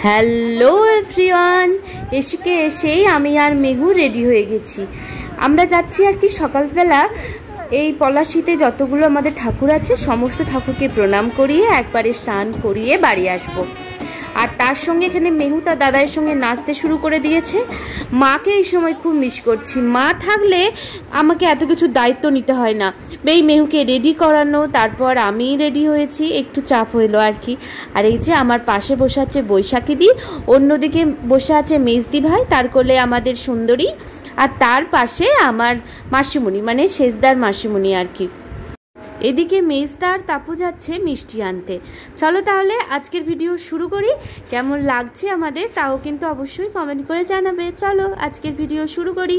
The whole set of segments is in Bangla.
হ্যালো এভরিওয়ান, এসেই আমি আর মেহু রেডি হয়ে গেছি। আমরা যাচ্ছি আর কি সকালবেলা এই পলাশীতে যতগুলো আমাদের ঠাকুর আছে সমস্ত ঠাকুরকে প্রণাম করিয়ে একবারে স্নান করিয়ে বাড়ি আসব। আর তার সঙ্গে এখানে মেহু তার দাদার সঙ্গে নাচতে শুরু করে দিয়েছে। মাকে এই সময় খুব মিস করছি। মা থাকলে আমাকে এত কিছু দায়িত্ব নিতে হয় না। এই মেহুকে রেডি করানো, তারপর আমি রেডি হয়েছি, একটু চাপ হইলো আর কি। আর এই যে আমার পাশে বসে আছে বৈশাখী দি, অন্যদিকে বসে আছে মেজদি ভাই, তার কোলে আমাদের সুন্দরী, আর তার পাশে আমার মাসিমণি মানে সেজদার মাসিমণি আর কি। এদিকে মেজদার তাপু যাচ্ছে মিষ্টি আনতে। চলো তাহলে আজকের ভিডিও শুরু করি। কেমন লাগছে আমাদের তাও কিন্তু অবশ্যই কমেন্ট করে জানাবে। চলো আজকের ভিডিও শুরু করি।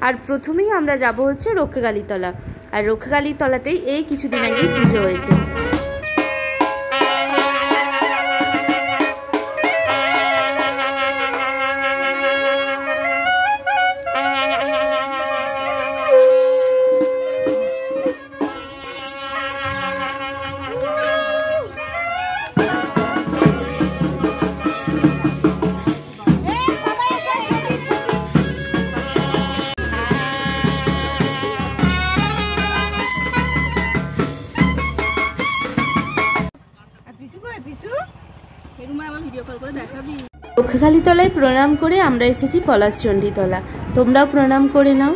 আর প্রথমেই আমরা যাব হচ্ছে রক্ষাকালীতলা। আর রক্ষাকালীতলাতেই এই কিছুদিন আগেই পুজো হয়েছে। রক্ষাকালীতলায় প্রণাম করে আমরা এসেছি পলাশচণ্ডীতলা। তোমরাও প্রণাম করে নাও।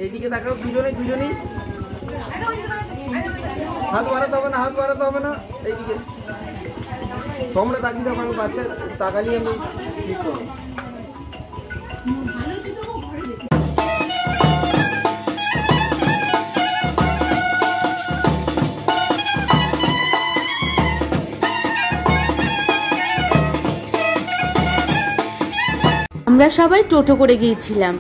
এইদিকে তাকাও, দুজনেই হাত বাড়াতে হবে না, এইদিকে তোমরা তাকিয়ে যাবো। আমি বাচ্চা তাকালি আমি ক্লিক করবো। আমরা সবাই টোটো করে গিয়েছিলাম।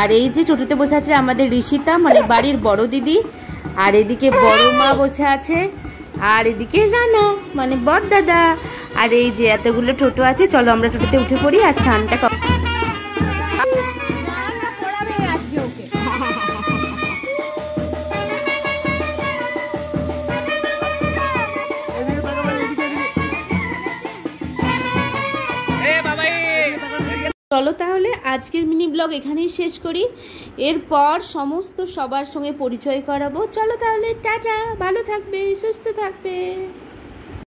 আর এই যে টোটোতে বসে আছে আমাদের ঋষিতা মানে বাড়ির বড় দিদি, আর এদিকে বড় মা বসে আছে, আর এদিকে রানা মানে বড় দাদা। আর এই যে এতগুলো টোটো আছে, চলো আমরা টোটোতে উঠে পড়ি আর স্নানটা চলো তাহলে আজকের মিনি ব্লগ এখানেই শেষ করি। এরপর সমস্ত সবার সঙ্গে পরিচয় করাবো। চলো তাহলে টাটা, ভালো থাকবে, সুস্থ থাকবে।